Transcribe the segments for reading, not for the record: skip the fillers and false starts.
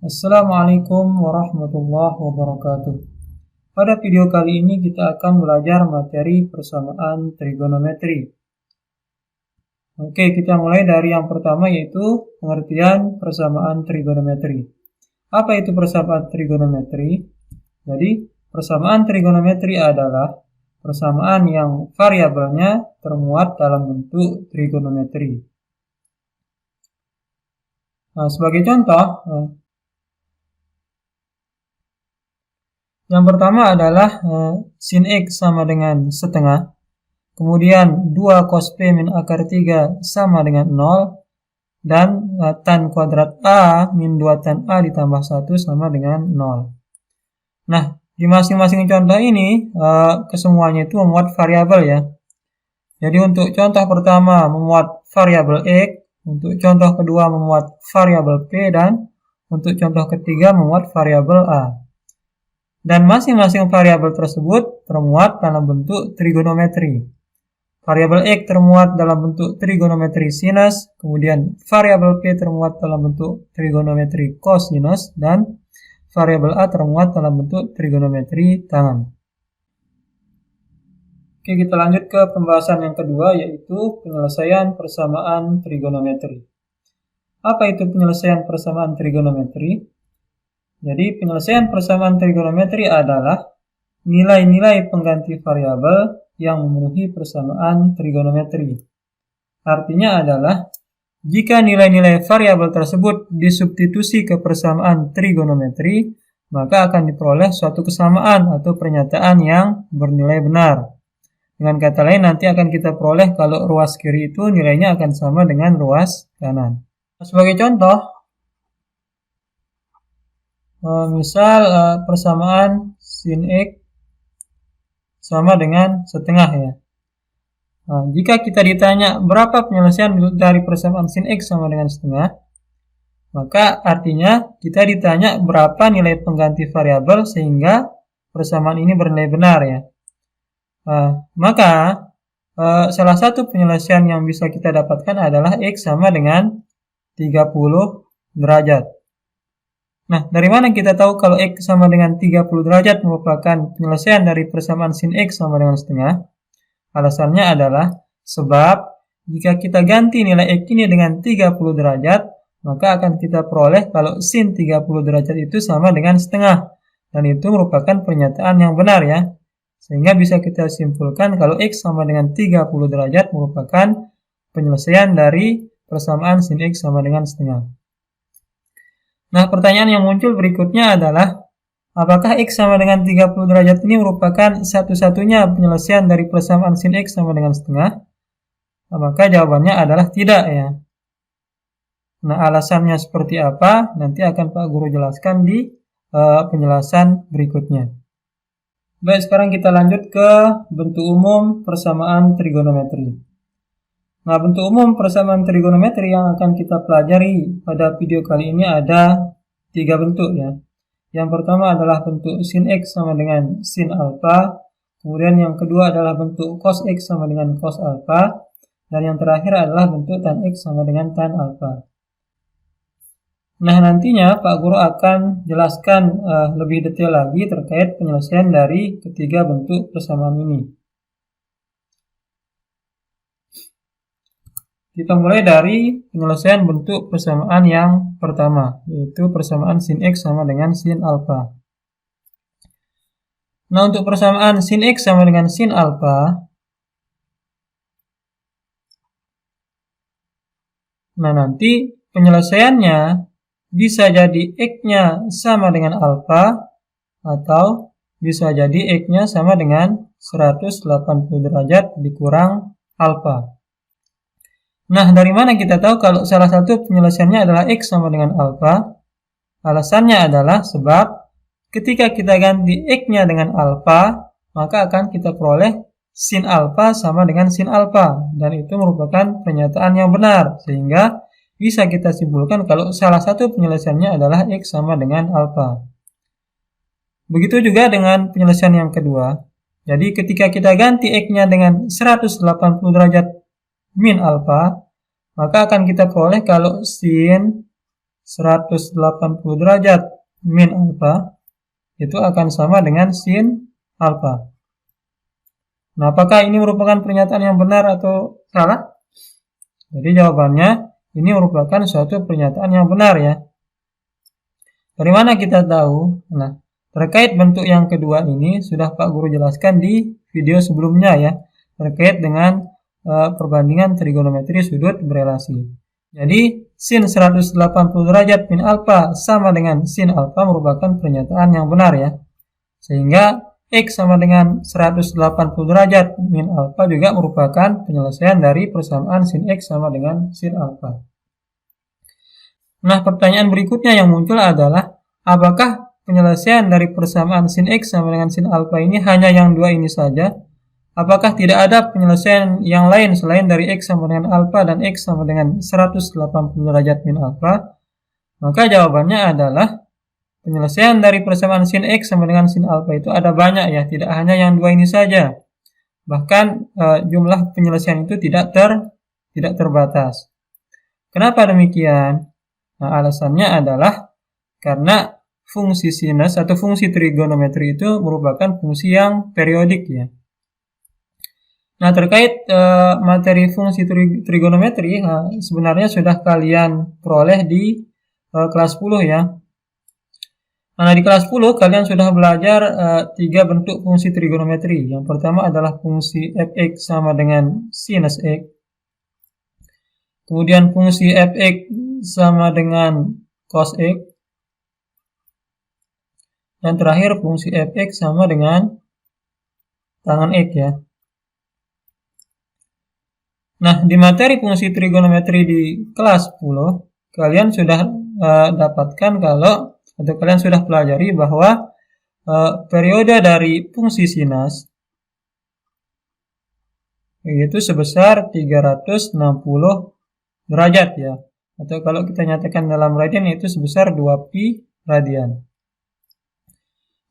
Assalamualaikum warahmatullahi wabarakatuh. Pada video kali ini kita akan belajar materi persamaan trigonometri. Oke, kita mulai dari yang pertama yaitu pengertian persamaan trigonometri. Apa itu persamaan trigonometri? Jadi, persamaan trigonometri adalah persamaan yang variabelnya termuat dalam bentuk trigonometri. Nah, sebagai contoh, yang pertama adalah sin X sama dengan setengah. Kemudian 2 cos P min akar 3 sama dengan 0. Dan tan kuadrat A min 2 tan A ditambah 1 sama dengan 0. Nah, di masing-masing contoh ini kesemuanya itu memuat variabel ya. Jadi untuk contoh pertama memuat variabel X, untuk contoh kedua memuat variabel P, dan untuk contoh ketiga memuat variabel A. Dan masing-masing variabel tersebut termuat dalam bentuk trigonometri. Variabel X termuat dalam bentuk trigonometri sinus, kemudian variabel P termuat dalam bentuk trigonometri kosinus, dan variabel A termuat dalam bentuk trigonometri tangen. Oke, kita lanjut ke pembahasan yang kedua, yaitu penyelesaian persamaan trigonometri. Apa itu penyelesaian persamaan trigonometri? Jadi, penyelesaian persamaan trigonometri adalah nilai-nilai pengganti variabel yang memenuhi persamaan trigonometri. Artinya adalah, jika nilai-nilai variabel tersebut disubstitusi ke persamaan trigonometri, maka akan diperoleh suatu kesamaan atau pernyataan yang bernilai benar. Dengan kata lain, nanti akan kita peroleh kalau ruas kiri itu nilainya akan sama dengan ruas kanan. Sebagai contoh, misal persamaan sin X sama dengan setengah ya. Nah, jika kita ditanya berapa penyelesaian dari persamaan sin X sama dengan setengah, maka artinya kita ditanya berapa nilai pengganti variabel sehingga persamaan ini bernilai benar ya. Maka salah satu penyelesaian yang bisa kita dapatkan adalah X sama dengan 30 derajat. Nah, dari mana kita tahu kalau X sama dengan 30 derajat merupakan penyelesaian dari persamaan sin X sama dengan setengah? Alasannya adalah sebab jika kita ganti nilai X ini dengan 30 derajat, maka akan kita peroleh kalau sin 30 derajat itu sama dengan setengah. Dan itu merupakan pernyataan yang benar ya. Sehingga bisa kita simpulkan kalau X sama dengan 30 derajat merupakan penyelesaian dari persamaan sin X sama dengan setengah. Nah, pertanyaan yang muncul berikutnya adalah, apakah X sama dengan 30 derajat ini merupakan satu-satunya penyelesaian dari persamaan sin X sama dengan setengah? Nah, maka jawabannya adalah tidak ya. Nah, alasannya seperti apa? Nanti akan Pak Guru jelaskan di penjelasan berikutnya. Baik, sekarang kita lanjut ke bentuk umum persamaan trigonometri. Nah, bentuk umum persamaan trigonometri yang akan kita pelajari pada video kali ini ada 3 bentuk ya. Yang pertama adalah bentuk sin X sama dengan sin alfa, kemudian yang kedua adalah bentuk cos X sama dengan cos alfa, dan yang terakhir adalah bentuk tan X sama dengan tan alfa. Nah, nantinya Pak Guru akan jelaskan lebih detail lagi terkait penyelesaian dari ketiga bentuk persamaan ini. Kita mulai dari penyelesaian bentuk persamaan yang pertama, yaitu persamaan sin X sama dengan sin alfa. Nah, untuk persamaan sin X sama dengan sin alfa, nah nanti penyelesaiannya bisa jadi X-nya sama dengan alfa, atau bisa jadi X-nya sama dengan 180 derajat dikurang alfa. Nah, dari mana kita tahu kalau salah satu penyelesaiannya adalah X sama dengan alfa? Alasannya adalah sebab ketika kita ganti X-nya dengan alfa, maka akan kita peroleh sin alfa sama dengan sin alfa. Dan itu merupakan pernyataan yang benar, sehingga bisa kita simpulkan kalau salah satu penyelesaiannya adalah X sama dengan alfa. Begitu juga dengan penyelesaian yang kedua. Jadi ketika kita ganti X-nya dengan 180 derajat min alfa, maka akan kita peroleh kalau sin 180 derajat min alfa itu akan sama dengan sin alfa. Nah, apakah ini merupakan pernyataan yang benar atau salah? Jadi jawabannya ini merupakan suatu pernyataan yang benar ya. Dari mana kita tahu? Nah, terkait bentuk yang kedua ini sudah Pak Guru jelaskan di video sebelumnya ya, terkait dengan perbandingan trigonometri sudut berelasi. Jadi sin 180 derajat min alfa sama dengan sin alfa merupakan pernyataan yang benar ya. Sehingga X sama dengan 180 derajat min alfa juga merupakan penyelesaian dari persamaan sin X sama dengan sin alfa. Nah, pertanyaan berikutnya yang muncul adalah, apakah penyelesaian dari persamaan sin X sama dengan sin alfa ini hanya yang dua ini saja? Apakah tidak ada penyelesaian yang lain selain dari X sama dengan alfa dan X sama dengan 180 derajat min alfa? Maka jawabannya adalah penyelesaian dari persamaan sin X sama dengan sin alfa itu ada banyak ya, tidak hanya yang dua ini saja. Bahkan jumlah penyelesaian itu tidak terbatas. Kenapa demikian? Nah, alasannya adalah karena fungsi sinus atau fungsi trigonometri itu merupakan fungsi yang periodik ya. Nah, terkait materi fungsi trigonometri sebenarnya sudah kalian peroleh di kelas 10 ya. Nah, di kelas 10 kalian sudah belajar 3 bentuk fungsi trigonometri. Yang pertama adalah fungsi fx sama dengan sinus x. Kemudian fungsi fx sama dengan cos x. Dan terakhir fungsi fx sama dengan tangen x ya. Nah, di materi fungsi trigonometri di kelas 10 kalian sudah dapatkan atau kalian sudah pelajari bahwa periode dari fungsi sinus yaitu sebesar 360 derajat ya. Atau kalau kita nyatakan dalam radian itu sebesar 2pi radian.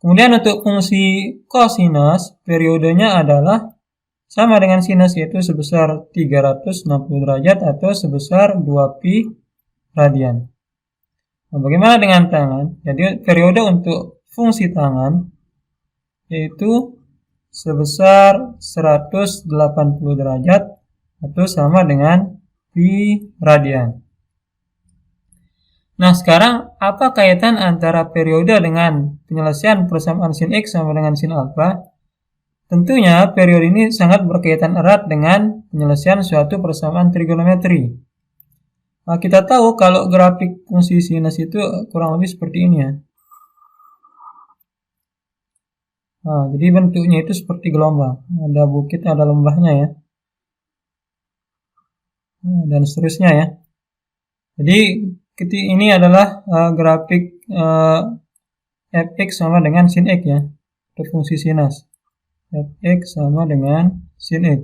Kemudian untuk fungsi kosinus periodenya adalah sama dengan sinus yaitu sebesar 360 derajat atau sebesar 2pi radian. Nah, bagaimana dengan tangan? Jadi periode untuk fungsi tangan yaitu sebesar 180 derajat atau sama dengan pi radian. Nah, sekarang apa kaitan antara periode dengan penyelesaian persamaan sin X sama dengan sin alfa? Tentunya periode ini sangat berkaitan erat dengan penyelesaian suatu persamaan trigonometri. Nah, kita tahu kalau grafik fungsi sinus itu kurang lebih seperti ini ya. Nah, jadi bentuknya itu seperti gelombang. Ada bukit, ada lembahnya ya. Nah, dan seterusnya ya. Jadi ini adalah grafik fx sama dengan sin x ya. Untuk fungsi sinus. Fx sama dengan sin x.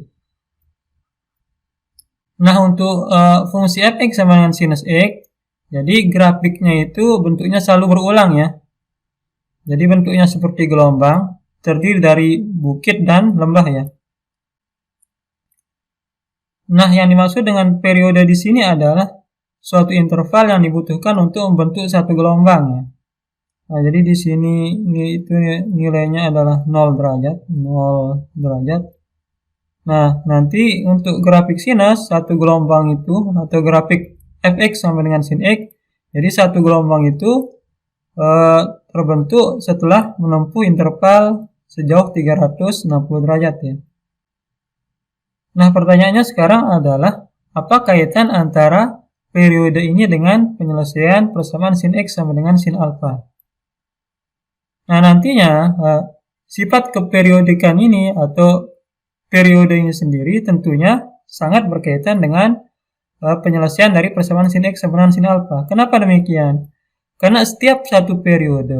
Nah, untuk fungsi fx sama dengan sinus x, jadi grafiknya itu bentuknya selalu berulang ya. Jadi bentuknya seperti gelombang, terdiri dari bukit dan lembah ya. Nah, yang dimaksud dengan periode di sini adalah suatu interval yang dibutuhkan untuk membentuk satu gelombang ya. Nah, jadi di sini itu nilainya adalah 0 derajat. Nah, nanti untuk grafik sinus satu gelombang itu atau grafik fx sama dengan sin x, jadi satu gelombang itu terbentuk setelah menempuh interval sejauh 360 derajat ya. Nah, pertanyaannya sekarang adalah apa kaitan antara periode ini dengan penyelesaian persamaan sin x sama dengan sin alfa? Nah, nantinya sifat keperiodikan ini atau periode ini sendiri tentunya sangat berkaitan dengan penyelesaian dari persamaan sin x sama dengan sin alfa. Kenapa demikian? Karena setiap satu periode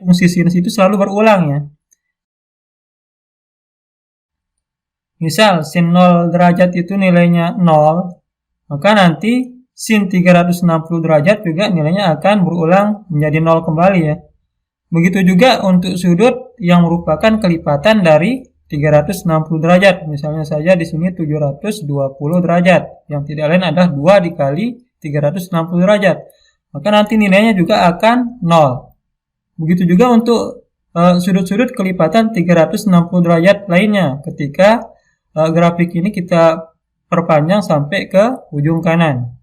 fungsi sinus itu selalu berulang ya. Misal sin 0 derajat itu nilainya 0, maka nanti sin 360 derajat juga nilainya akan berulang menjadi 0 kembali ya. Begitu juga untuk sudut yang merupakan kelipatan dari 360 derajat. Misalnya saja di sini 720 derajat. Yang tidak lain adalah 2 dikali 360 derajat. maka nanti nilainya juga akan 0. Begitu juga untuk sudut-sudut kelipatan 360 derajat lainnya ketika grafik ini kita perpanjang sampai ke ujung kanan.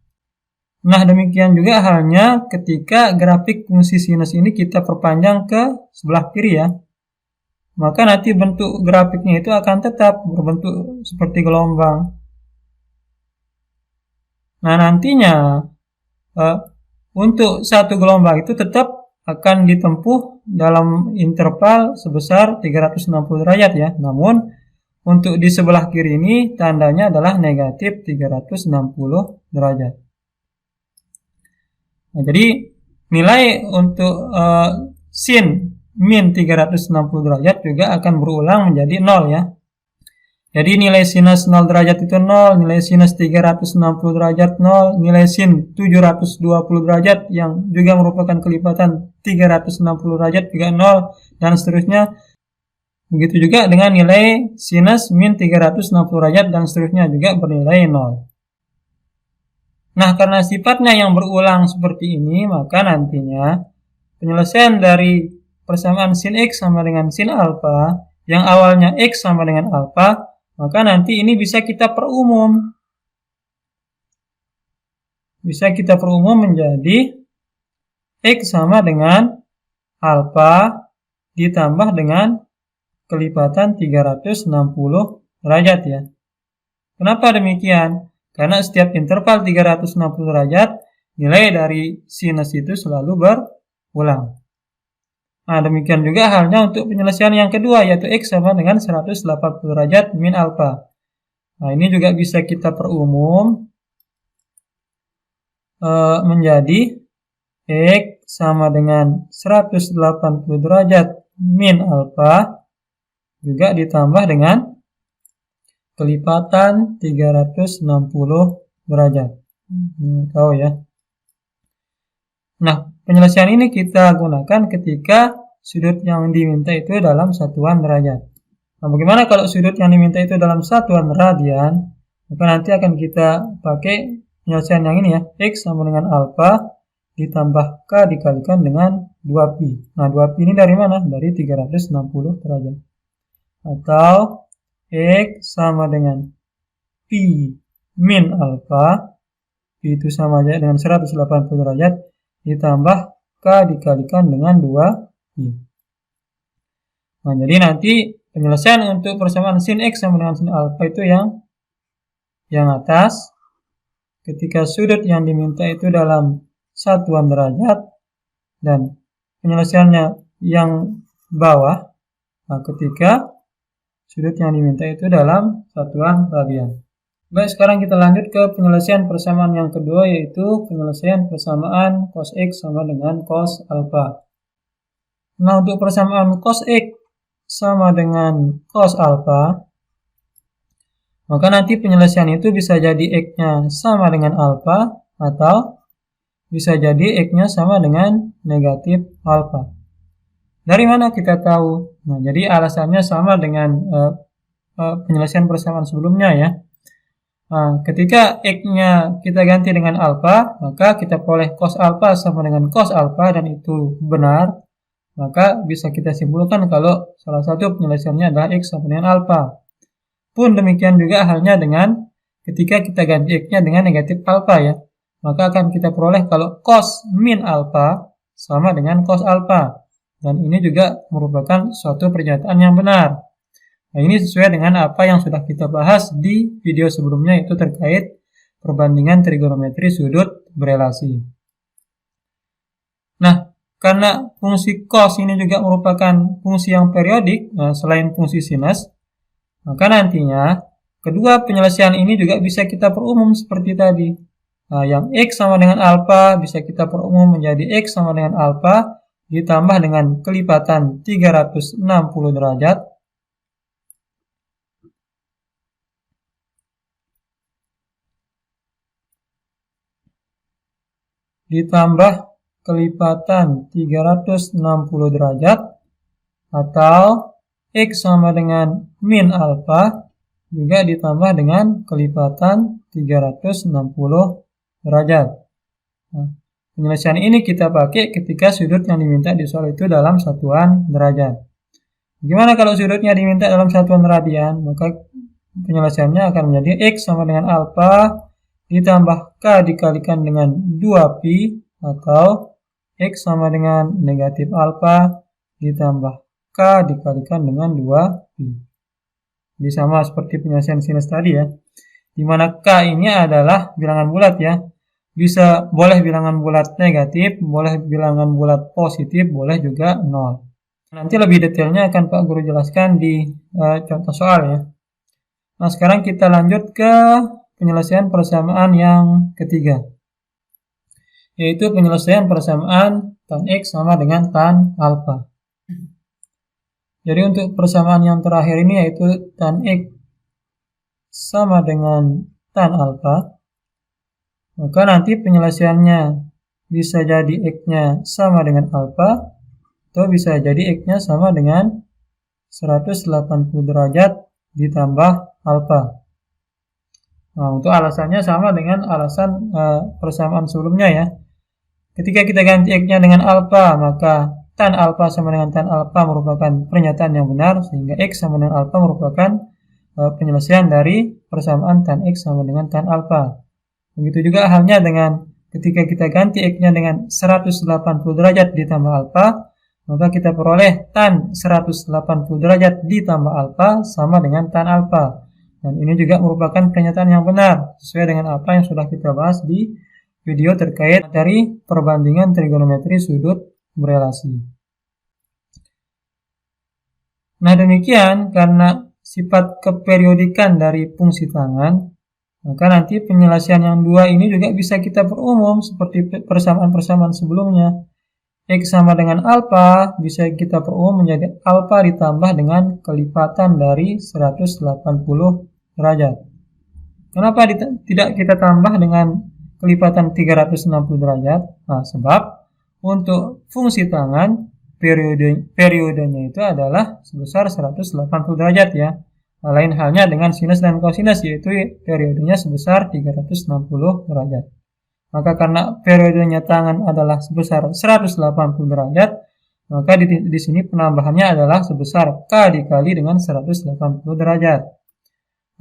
Nah, demikian juga halnya ketika grafik fungsi sinus ini kita perpanjang ke sebelah kiri ya. Maka nanti bentuk grafiknya itu akan tetap berbentuk seperti gelombang. Nah, nantinya untuk satu gelombang itu tetap akan ditempuh dalam interval sebesar 360 derajat ya. Namun untuk di sebelah kiri ini tandanya adalah negatif 360 derajat. Nah, jadi nilai untuk sin min 360 derajat juga akan berulang menjadi 0 ya. Jadi nilai sinus 0 derajat itu 0, nilai sinus 360 derajat 0, nilai sin 720 derajat yang juga merupakan kelipatan 360 derajat juga 0, dan seterusnya. Begitu juga dengan nilai sinus min 360 derajat dan seterusnya juga bernilai 0. Nah, karena sifatnya yang berulang seperti ini, maka nantinya penyelesaian dari persamaan sin X sama dengan sin alfa, yang awalnya X sama dengan alfa, maka nanti ini bisa kita perumum. Bisa kita perumum menjadi X sama dengan alfa ditambah dengan kelipatan 360 derajat ya. Kenapa demikian? Karena setiap interval 360 derajat, nilai dari sinus itu selalu berulang. Nah, demikian juga halnya untuk penyelesaian yang kedua, yaitu X sama dengan 180 derajat min alfa. Nah, ini juga bisa kita perumum menjadi X sama dengan 180 derajat min alfa juga ditambah dengan kelipatan 360 derajat. Tahu ya. Nah, penyelesaian ini kita gunakan ketika sudut yang diminta itu dalam satuan derajat. Nah, bagaimana kalau sudut yang diminta itu dalam satuan radian? Maka nanti akan kita pakai penyelesaian yang ini ya. X sama dengan alfa ditambah K dikalikan dengan 2pi. Nah, 2pi ini dari mana? Dari 360 derajat. Atau X sama dengan pi min alfa. Pi itu sama aja dengan 180 derajat ditambah K dikalikan dengan 2pi. Nah, jadi nanti penyelesaian untuk persamaan sin X sama dengan sin alfa itu yang atas. Ketika sudut yang diminta itu dalam satuan derajat, dan penyelesaiannya yang bawah. Nah, ketika sudut yang diminta itu dalam satuan radian. Baik, sekarang kita lanjut ke penyelesaian persamaan yang kedua, yaitu penyelesaian persamaan cos X sama dengan cos alfa. Nah, untuk persamaan cos X sama dengan cos alfa, maka nanti penyelesaian itu bisa jadi X-nya sama dengan alfa, atau bisa jadi X-nya sama dengan negatif alfa. Dari mana kita tahu? Nah, jadi alasannya sama dengan penyelesaian persamaan sebelumnya ya. Nah, ketika X-nya kita ganti dengan alfa, maka kita peroleh cos alfa sama dengan cos alfa, dan itu benar. Maka bisa kita simpulkan kalau salah satu penyelesaiannya adalah X sama dengan alfa. Pun demikian juga halnya dengan ketika kita ganti X-nya dengan negatif alfa ya. Maka akan kita peroleh kalau cos min alfa sama dengan cos alfa. Dan ini juga merupakan suatu pernyataan yang benar. Nah, ini sesuai dengan apa yang sudah kita bahas di video sebelumnya, itu terkait perbandingan trigonometri sudut berelasi. Nah, karena fungsi cos ini juga merupakan fungsi yang periodik, selain fungsi sinus, maka nantinya kedua penyelesaian ini juga bisa kita perumum seperti tadi. Nah, yang X sama dengan alfa bisa kita perumum menjadi X sama dengan alfa ditambah dengan kelipatan 360 derajat ditambah kelipatan 360 derajat, atau X sama dengan min alfa juga ditambah dengan kelipatan 360 derajat. Nah, Penyelesaian ini kita pakai ketika sudut yang diminta di soal itu dalam satuan derajat. Gimana kalau sudutnya diminta dalam satuan radian? Maka penyelesaiannya akan menjadi X sama dengan alfa ditambah K dikalikan dengan 2pi atau X sama dengan negatif alfa ditambah K dikalikan dengan 2pi. Jadi sama seperti penyelesaian sinus tadi ya. Dimana K ini adalah bilangan bulat ya. Bisa boleh bilangan bulat negatif, boleh bilangan bulat positif, boleh juga 0. Nanti lebih detailnya akan Pak Guru jelaskan di contoh soal ya. Nah, sekarang kita lanjut ke penyelesaian persamaan yang ketiga. Yaitu penyelesaian persamaan tan X sama dengan tan alfa. Jadi untuk persamaan yang terakhir ini yaitu tan X sama dengan tan alfa. Maka nanti penyelesaiannya bisa jadi X-nya sama dengan alfa, atau bisa jadi X-nya sama dengan 180 derajat ditambah alfa. Nah, untuk alasannya sama dengan alasan persamaan sebelumnya ya. Ketika kita ganti X-nya dengan alfa, maka tan alfa sama dengan tan alfa merupakan pernyataan yang benar, sehingga X sama dengan alfa merupakan penyelesaian dari persamaan tan X sama dengan tan alfa. Begitu juga halnya dengan ketika kita ganti X-nya dengan 180 derajat ditambah alfa, maka kita peroleh tan 180 derajat ditambah alfa sama dengan tan alfa. Dan ini juga merupakan pernyataan yang benar, sesuai dengan apa yang sudah kita bahas di video terkait materi perbandingan trigonometri sudut berelasi. Nah demikian, karena sifat keperiodikan dari fungsi tangan, maka nanti penyelesaian yang dua ini juga bisa kita perumum seperti persamaan-persamaan sebelumnya. X sama dengan alfa bisa kita perumum menjadi alfa ditambah dengan kelipatan dari 180 derajat. Kenapa tidak kita tambah dengan kelipatan 360 derajat? Nah, sebab untuk fungsi tangan periodenya itu adalah sebesar 180 derajat ya. Lain halnya dengan sinus dan kosinus, yaitu periodenya sebesar 360 derajat. Maka karena periodenya tangan adalah sebesar 180 derajat, maka di sini penambahannya adalah sebesar K dikali dengan 180 derajat.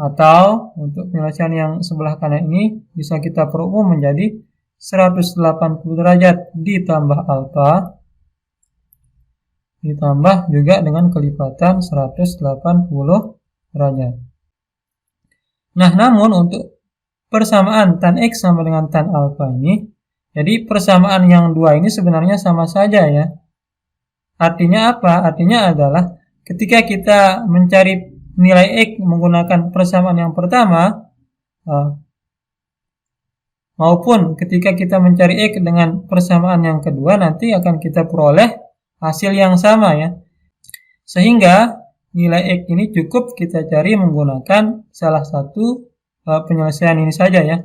Atau untuk penyelesaian yang sebelah kanan ini bisa kita perumum menjadi 180 derajat ditambah alfa ditambah juga dengan kelipatan 180 derajat. Nah, namun untuk persamaan tan X sama dengan tan alfa ini, jadi persamaan yang dua ini sebenarnya sama saja ya. Artinya apa? Artinya adalah ketika kita mencari nilai X menggunakan persamaan yang pertama, maupun ketika kita mencari X dengan persamaan yang kedua, nanti akan kita peroleh hasil yang sama ya. Sehingga nilai X ini cukup kita cari menggunakan salah satu penyelesaian ini saja ya.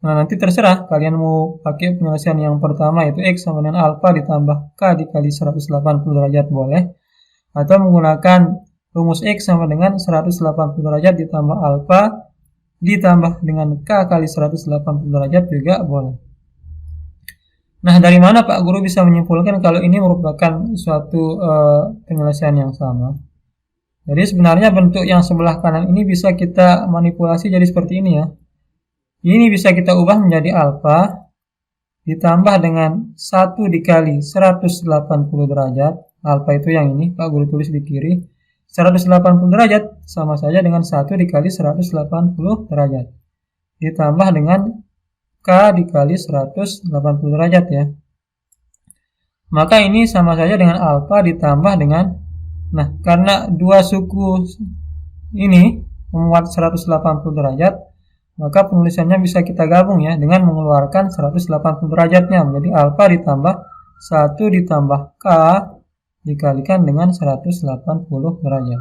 Nah, nanti terserah kalian mau pakai penyelesaian yang pertama yaitu X sama dengan alfa ditambah K dikali 180 derajat boleh, atau menggunakan rumus X sama dengan 180 derajat ditambah alfa ditambah dengan K kali 180 derajat juga boleh. Nah, dari mana Pak Guru bisa menyimpulkan kalau ini merupakan suatu penyelesaian yang sama? Jadi sebenarnya bentuk yang sebelah kanan ini bisa kita manipulasi jadi seperti ini ya. Ini bisa kita ubah menjadi alfa ditambah dengan 1 dikali 180 derajat. Alfa itu yang ini, Pak Guru tulis di kiri. 180 derajat sama saja dengan 1 dikali 180 derajat. Ditambah dengan K dikali 180 derajat ya. Maka ini sama saja dengan alfa ditambah dengan, nah karena dua suku ini memuat 180 derajat, maka penulisannya bisa kita gabung ya dengan mengeluarkan 180 derajatnya menjadi alfa ditambah 1 ditambah K dikalikan dengan 180 derajat.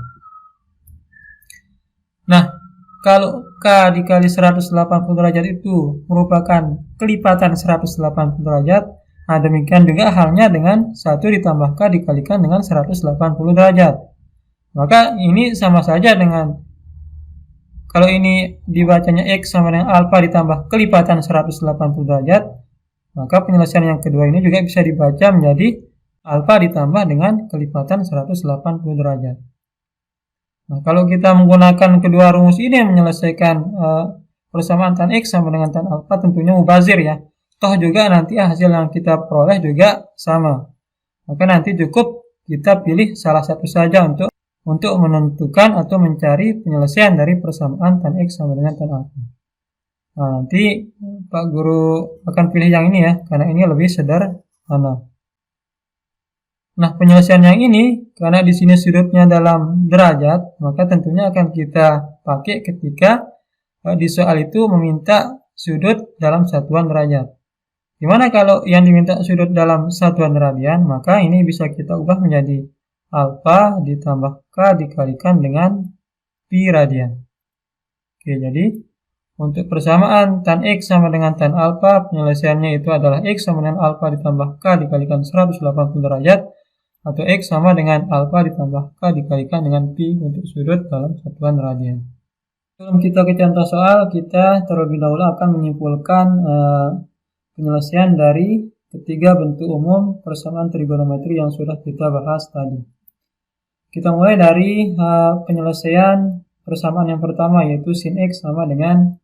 Nah, kalau K dikali 180 derajat itu merupakan kelipatan 180 derajat, nah demikian juga halnya dengan 1 ditambah K dikalikan dengan 180 derajat. Maka ini sama saja dengan, kalau ini dibacanya X sama dengan alfa ditambah kelipatan 180 derajat, Maka penyelesaian yang kedua ini juga bisa dibaca menjadi alfa ditambah dengan kelipatan 180 derajat. Nah, kalau kita menggunakan kedua rumus ini menyelesaikan persamaan tan X sama dengan tan alfa, tentunya mubazir ya. Toh juga nanti hasil yang kita peroleh juga sama. Maka nanti cukup kita pilih salah satu saja untuk menentukan atau mencari penyelesaian dari persamaan tan X sama dengan tan alfa. Nah, nanti Pak Guru akan pilih yang ini ya, karena ini lebih sederhana. Nah, penyelesaian yang ini, karena di sini sudutnya dalam derajat, maka tentunya akan kita pakai ketika di soal itu meminta sudut dalam satuan derajat. Gimana kalau yang diminta sudut dalam satuan radian, maka ini bisa kita ubah menjadi alfa ditambah K dikalikan dengan pi radian. Oke, jadi untuk persamaan tan X sama dengan tan alfa, penyelesaiannya itu adalah X sama dengan alfa ditambah K dikalikan 180 derajat, atau X sama dengan alfa ditambah K dikalikan dengan pi untuk sudut dalam satuan radian. Sebelum kita ke contoh soal, kita terlebih dahulu akan menyimpulkan penyelesaian dari ketiga bentuk umum persamaan trigonometri yang sudah kita bahas tadi. Kita mulai dari penyelesaian persamaan yang pertama, yaitu sin X sama dengan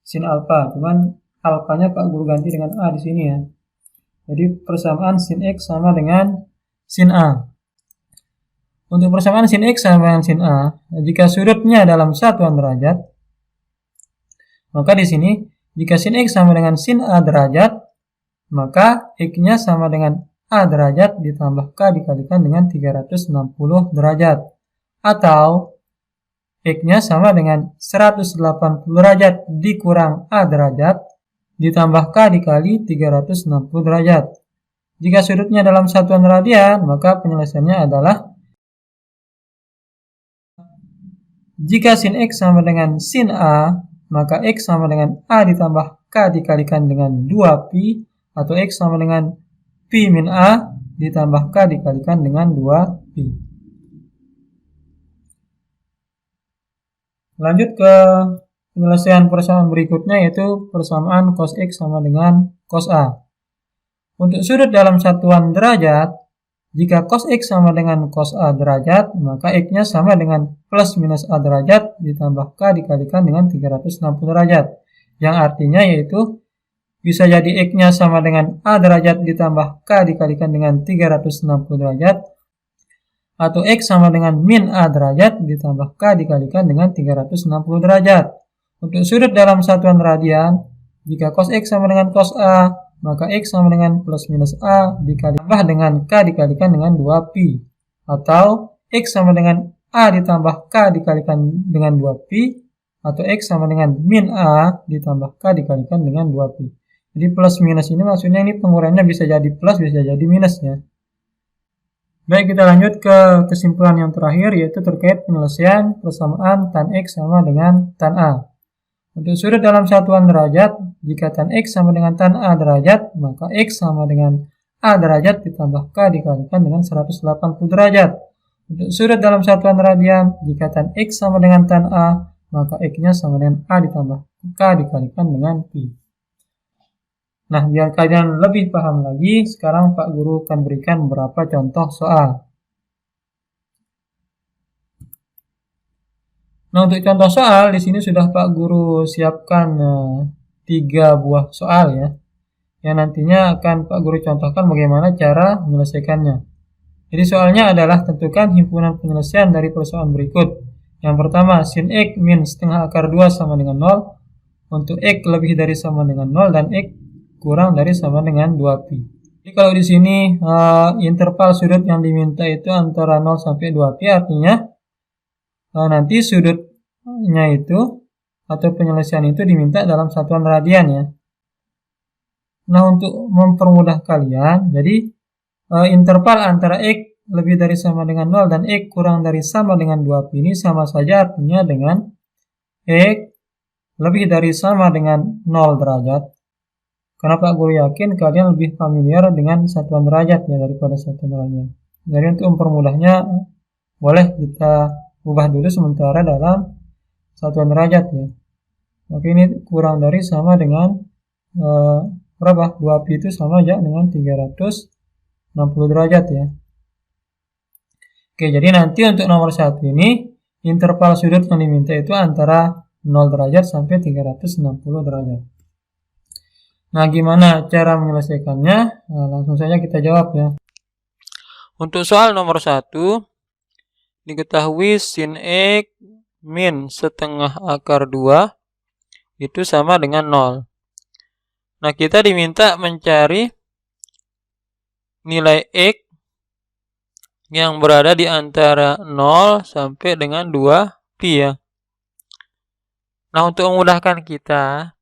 sin alfa. Cuman alfanya Pak Guru ganti dengan A di sini ya. Jadi persamaan sin X sama dengan sin A. Untuk persamaan sin X sama dengan sin A, jika sudutnya dalam satuan derajat, maka di sini jika sin X sama dengan sin A derajat, maka X-nya sama dengan A derajat ditambah K dikalikan dengan 360 derajat. Atau X-nya sama dengan 180 derajat dikurang A derajat ditambah K dikali 360 derajat. Jika sudutnya dalam satuan radian, maka penyelesaiannya adalah jika sin X sama dengan sin A, maka X sama dengan A ditambah K dikalikan dengan 2pi, atau X sama dengan pi min A ditambah K dikalikan dengan 2pi. Lanjut ke penyelesaian persamaan berikutnya, yaitu persamaan cos X sama dengan cos A. Untuk sudut dalam satuan derajat, jika cos X sama dengan cos A derajat, maka X-nya sama dengan plus minus A derajat ditambah K dikalikan dengan 360 derajat. Yang artinya yaitu bisa jadi X-nya sama dengan A derajat ditambah K dikalikan dengan 360 derajat, atau X sama dengan min A derajat ditambah K dikalikan dengan 360 derajat. Untuk sudut dalam satuan radian, jika cos X sama dengan cos A, maka X sama dengan plus minus A ditambah dengan K dikalikan dengan 2pi. Atau X sama dengan A ditambah K dikalikan dengan 2pi. Atau X sama dengan min A ditambah K dikalikan dengan 2pi. Jadi plus minus ini maksudnya ini pengurangannya bisa jadi plus, bisa jadi minus ya. Baik, kita lanjut ke kesimpulan yang terakhir, yaitu terkait penyelesaian persamaan tan X sama dengan tan A. Untuk sudut dalam satuan derajat, jika tan X sama dengan tan A derajat, maka X sama dengan A derajat ditambah K dikalikan dengan 180 derajat. Untuk sudut dalam satuan radian, jika tan X sama dengan tan A, maka X-nya sama dengan A ditambah K dikalikan dengan pi. Nah, biar kalian lebih paham lagi, sekarang Pak Guru akan berikan beberapa contoh soal. Nah, untuk contoh soal, di sini sudah Pak Guru siapkan 3 buah soal ya, yang nantinya akan Pak Guru contohkan bagaimana cara menyelesaikannya. Jadi soalnya adalah tentukan himpunan penyelesaian dari persoalan berikut. Yang pertama, sin X min setengah akar 2 sama dengan 0, untuk X lebih dari sama dengan 0, dan X kurang dari sama dengan 2pi. Jadi kalau di sini interval sudut yang diminta itu antara 0 sampai 2pi, artinya nanti sudutnya itu atau penyelesaian itu diminta dalam satuan radian ya. Nah, untuk mempermudah kalian, jadi interval antara X lebih dari sama dengan 0 dan X kurang dari sama dengan 2pi ini sama saja artinya dengan X lebih dari sama dengan 0 derajat. Karena Pak Guru yakin kalian lebih familiar dengan satuan derajat ya daripada satuan radian. Jadi untuk mempermudahnya, boleh kita ubah dulu sementara dalam satuan derajat ya. Oke, ini kurang dari sama dengan berapa? 2pi itu sama aja dengan 360 derajat ya. Oke, jadi nanti untuk nomor 1 ini interval sudut yang diminta itu antara 0 derajat sampai 360 derajat. Nah, gimana cara menyelesaikannya? Nah, langsung saja kita jawab ya. Untuk soal nomor 1, diketahui sin X min setengah akar 2 itu sama dengan 0. Nah, kita diminta mencari nilai X yang berada di antara 0 sampai dengan 2pi ya. Nah, untuk memudahkan kita,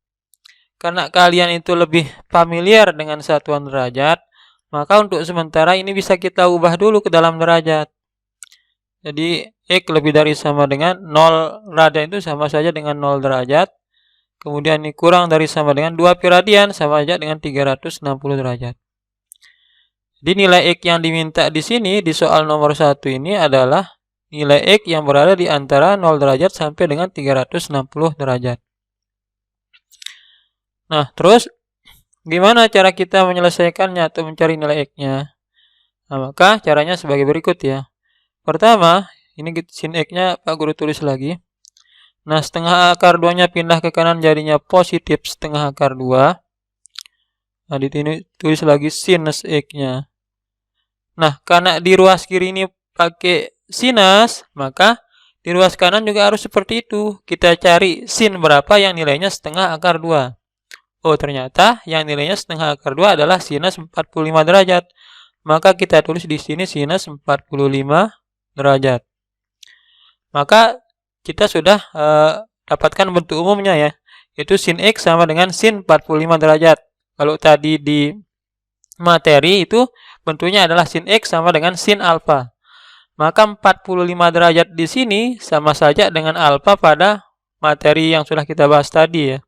karena kalian itu lebih familiar dengan satuan derajat, maka untuk sementara ini bisa kita ubah dulu ke dalam derajat. Jadi, X lebih dari sama dengan 0 radian itu sama saja dengan 0 derajat. Kemudian ini kurang dari sama dengan 2pi radian sama saja dengan 360 derajat. Jadi nilai X yang diminta di sini di soal nomor 1 ini adalah nilai X yang berada di antara 0 derajat sampai dengan 360 derajat. Nah, terus gimana cara kita menyelesaikannya atau mencari nilai X-nya? Nah, maka caranya sebagai berikut ya. Pertama, ini sin X-nya Pak Guru tulis lagi. Nah, setengah akar 2-nya pindah ke kanan jadinya positif setengah akar 2. Nah, di sini tulis lagi sinus X-nya. Nah, karena di ruas kiri ini pakai sinus, maka di ruas kanan juga harus seperti itu. Kita cari sin berapa yang nilainya setengah akar 2. Oh, ternyata yang nilainya setengah akar 2 adalah sinus 45 derajat. Maka kita tulis di sini sinus 45 derajat. Maka kita sudah dapatkan bentuk umumnya ya, yaitu sin X sama dengan sin 45 derajat. Kalau tadi di materi itu bentuknya adalah sin X sama dengan sin alfa. Maka 45 derajat di sini sama saja dengan alfa pada materi yang sudah kita bahas tadi ya.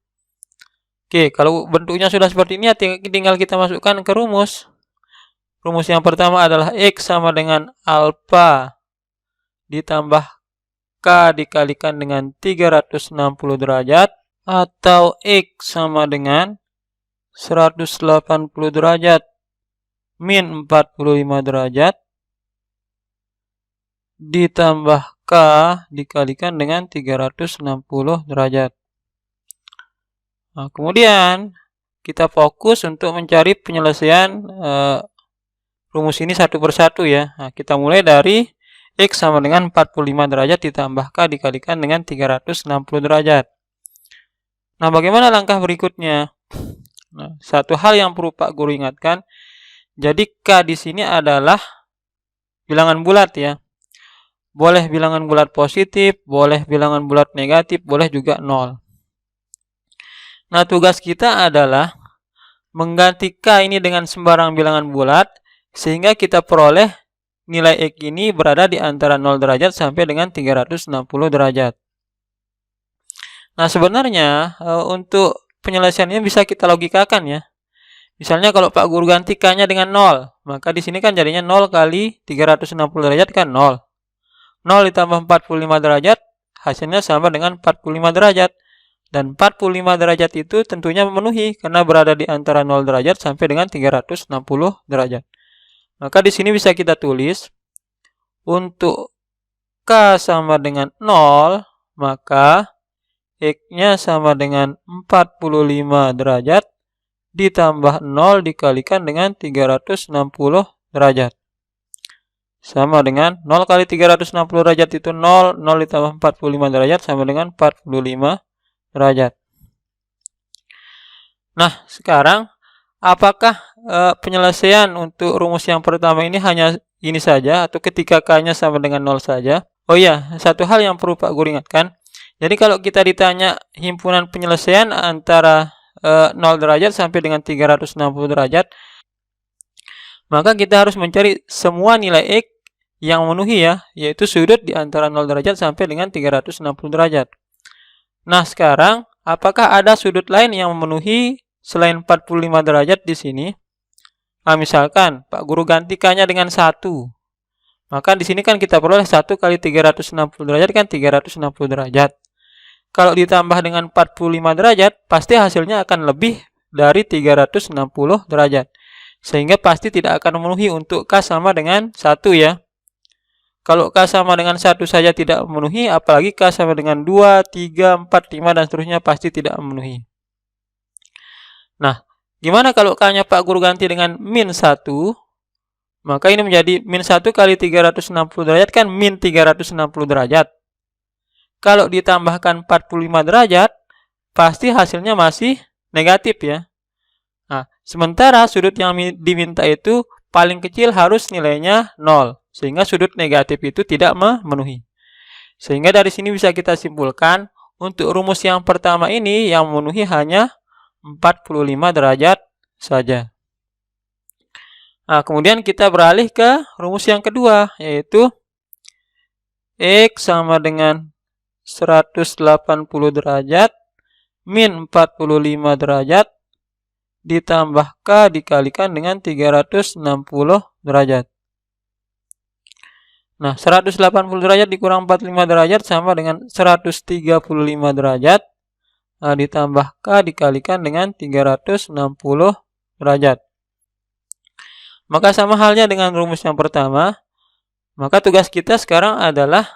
Oke, kalau bentuknya sudah seperti ini ya tinggal kita masukkan ke rumus. Rumus yang pertama adalah X sama dengan alfa ditambah K dikalikan dengan 360 derajat atau X sama dengan 180 derajat min 45 derajat ditambah K dikalikan dengan 360 derajat. Nah, kemudian kita fokus untuk mencari penyelesaian rumus ini satu persatu ya. Nah, kita mulai dari X sama dengan 45 derajat ditambah K dikalikan dengan 360 derajat. Nah, bagaimana langkah berikutnya? Nah, satu hal yang perlu Pak Guru ingatkan, jadi K di sini adalah bilangan bulat ya. Boleh bilangan bulat positif, boleh bilangan bulat negatif, boleh juga 0. Nah, tugas kita adalah mengganti K ini dengan sembarang bilangan bulat, sehingga kita peroleh nilai X ini berada di antara 0 derajat sampai dengan 360 derajat. Nah, sebenarnya untuk penyelesaiannya bisa kita logikakan ya. Misalnya kalau Pak Guru ganti K-nya dengan 0, maka di sini kan jadinya 0 kali 360 derajat kan 0. 0 ditambah 45 derajat, hasilnya sama dengan 45 derajat. Dan 45 derajat itu tentunya memenuhi karena berada di antara 0 derajat sampai dengan 360 derajat. Maka di sini bisa kita tulis untuk K sama dengan 0, maka X-nya sama dengan 45 derajat ditambah 0 dikalikan dengan 360 derajat. Sama dengan 0 kali 360 derajat itu 0, 0 ditambah 45 derajat sama dengan 45 derajat. Nah, sekarang apakah penyelesaian untuk rumus yang pertama ini hanya ini saja atau ketika K-nya sama dengan 0 saja? Oh iya, satu hal yang perlu Pak Guru ingatkan. Jadi kalau kita ditanya himpunan penyelesaian antara 0 derajat sampai dengan 360 derajat, maka kita harus mencari semua nilai X yang memenuhi ya, yaitu sudut di antara 0 derajat sampai dengan 360 derajat. Nah, sekarang apakah ada sudut lain yang memenuhi selain 45 derajat di sini? Nah, misalkan Pak Guru ganti K-nya dengan 1. Maka di sini kan kita peroleh 1 kali 360 derajat kan 360 derajat. Kalau ditambah dengan 45 derajat, pasti hasilnya akan lebih dari 360 derajat. Sehingga pasti tidak akan memenuhi untuk K sama dengan 1 ya. Kalau K sama dengan 1 saja tidak memenuhi, apalagi K sama dengan 2, 3, 4, 5, dan seterusnya pasti tidak memenuhi. Nah, gimana kalau K-nya Pak Guru ganti dengan min 1? Maka ini menjadi min 1 kali 360 derajat kan min 360 derajat. Kalau ditambahkan 45 derajat, pasti hasilnya masih negatif ya. Nah, sementara sudut yang diminta itu paling kecil harus nilainya 0. Sehingga sudut negatif itu tidak memenuhi. Sehingga dari sini bisa kita simpulkan, untuk rumus yang pertama ini yang memenuhi hanya 45 derajat saja. Nah, kemudian kita beralih ke rumus yang kedua, yaitu X sama dengan 180 derajat min 45 derajat ditambah K dikalikan dengan 360 derajat. Nah, 180 derajat dikurang 45 derajat sama dengan 135 derajat. Nah, ditambah K dikalikan dengan 360 derajat. Maka sama halnya dengan rumus yang pertama. Maka tugas kita sekarang adalah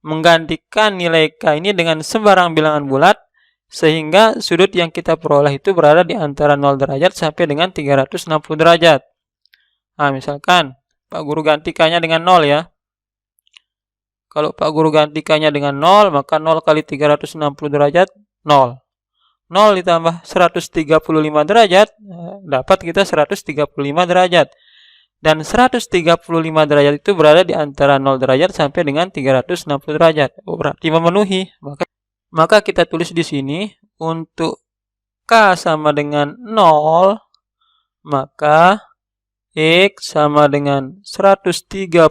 menggantikan nilai K ini dengan sembarang bilangan bulat, sehingga sudut yang kita peroleh itu berada di antara 0 derajat sampai dengan 360 derajat. Nah, misalkan Pak Guru ganti K-nya dengan 0 ya. Kalau Pak Guru ganti K-nya dengan 0, maka 0 kali 360 derajat, 0. 0 ditambah 135 derajat, dapat kita 135 derajat. Dan 135 derajat itu berada di antara 0 derajat sampai dengan 360 derajat. Berarti memenuhi. Maka kita tulis di sini, untuk K sama dengan 0, maka X sama dengan 135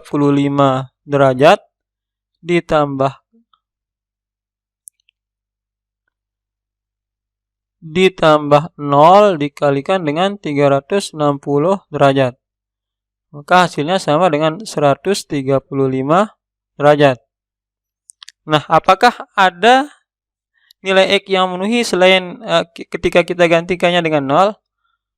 derajat ditambah 0 dikalikan dengan 360 derajat. Maka hasilnya sama dengan 135 derajat. Nah, apakah ada nilai X yang memenuhi selain ketika kita gantikannya dengan 0?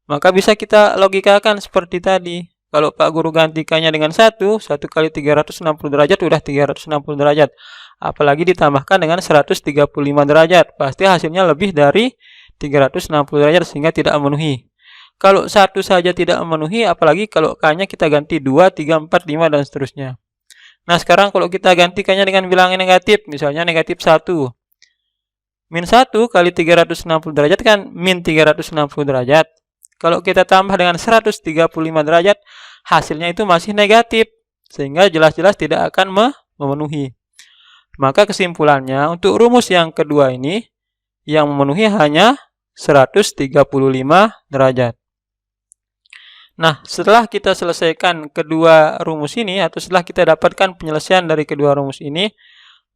Maka bisa kita logikakan seperti tadi. Kalau Pak Guru gantikannya dengan 1 kali 360 derajat udah 360 derajat. Apalagi ditambahkan dengan 135 derajat. Pasti hasilnya lebih dari 360 derajat sehingga tidak memenuhi. Kalau 1 saja tidak memenuhi, apalagi kalau K-nya kita ganti 2, 3, 4, 5, dan seterusnya. Nah, sekarang kalau kita gantikannya dengan bilangan negatif, misalnya negatif 1. Min 1 kali 360 derajat kan min 360 derajat. Kalau kita tambah dengan 135 derajat, hasilnya itu masih negatif. Sehingga jelas-jelas tidak akan memenuhi. Maka kesimpulannya, untuk rumus yang kedua ini, yang memenuhi hanya 135 derajat. Nah, setelah kita selesaikan kedua rumus ini, atau setelah kita dapatkan penyelesaian dari kedua rumus ini,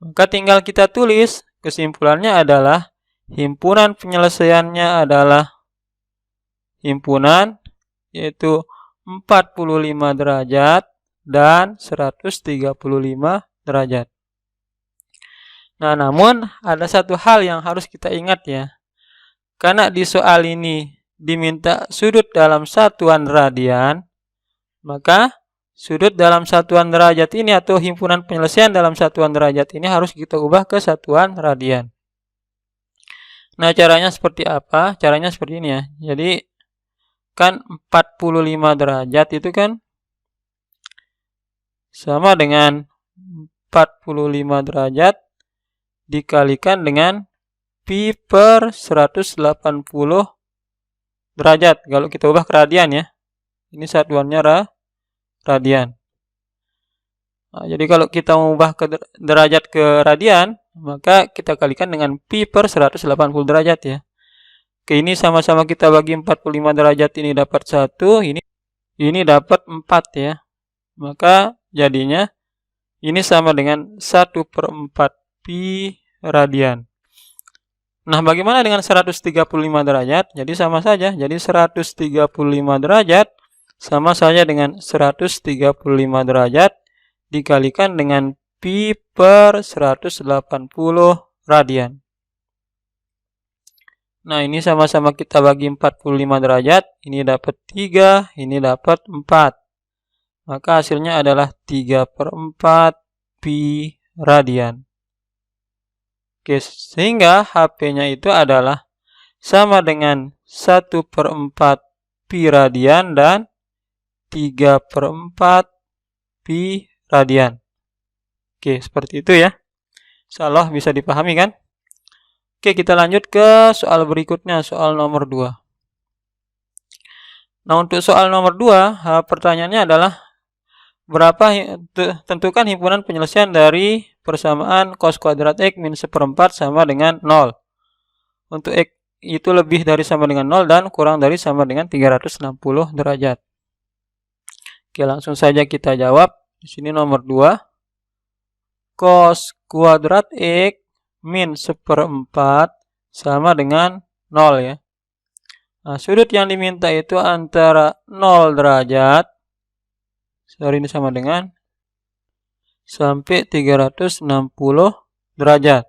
maka tinggal kita tulis. Kesimpulannya adalah, himpunan penyelesaiannya adalah himpunan, yaitu 45 derajat dan 135 derajat. Nah, namun ada satu hal yang harus kita ingat ya. Karena di soal ini diminta sudut dalam satuan radian, maka sudut dalam satuan derajat ini atau himpunan penyelesaian dalam satuan derajat ini harus kita ubah ke satuan radian. Nah, caranya seperti apa? Caranya seperti ini ya. Jadi kan 45 derajat itu kan sama dengan 45 derajat dikalikan dengan pi per 180 derajat. Kalau kita ubah ke radian ya. Ini satuannya radian. Nah, jadi kalau kita mengubah ke derajat ke radian, maka kita kalikan dengan pi per 180 derajat ya. Oke, ini sama-sama kita bagi 45 derajat, ini dapat 1, ini dapat 4 ya. Maka jadinya ini sama dengan 1/4 pi radian. Nah, bagaimana dengan 135 derajat? Jadi sama saja. Jadi 135 derajat sama saja dengan 135 derajat dikalikan dengan pi per 180 radian. Nah, ini sama-sama kita bagi 45 derajat. Ini dapat 3, ini dapat 4. Maka hasilnya adalah 3/4 pi radian. Oke, sehingga HP-nya itu adalah sama dengan 1/4 pi radian dan 3/4 pi radian. Oke, seperti itu ya. Insyaallah bisa dipahami kan? Oke, kita lanjut ke soal berikutnya, soal nomor 2. Nah, untuk soal nomor 2, pertanyaannya adalah tentukan himpunan penyelesaian dari persamaan cos kuadrat X min 1/4 sama dengan 0. Untuk X itu lebih dari sama dengan 0 dan kurang dari sama dengan 360 derajat. Oke, langsung saja kita jawab. Di sini nomor 2. Cos kuadrat X min 1/4 sama dengan 0 ya. Nah, sudut yang diminta itu antara 0 derajat. Ini sama dengan sampai 360 derajat.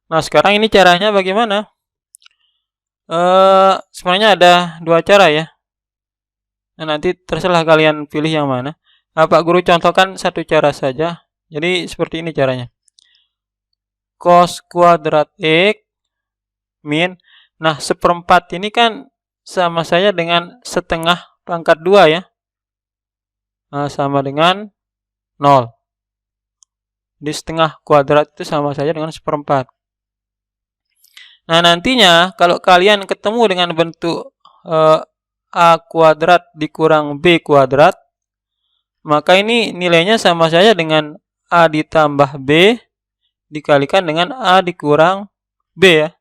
Nah, sekarang ini caranya bagaimana? Sebenarnya ada 2 cara ya. Nah, nanti terserah kalian pilih yang mana. Pak Guru contohkan satu cara saja. Jadi seperti ini caranya. Cos kuadrat X min. Nah, 1/4 ini kan sama saja dengan setengah pangkat 2 ya. Nah, sama dengan 0. Di setengah kuadrat itu sama saja dengan 1/4. Nah, nantinya kalau kalian ketemu dengan bentuk A kuadrat dikurang B kuadrat, maka ini nilainya sama saja dengan A ditambah B dikalikan dengan A dikurang B ya.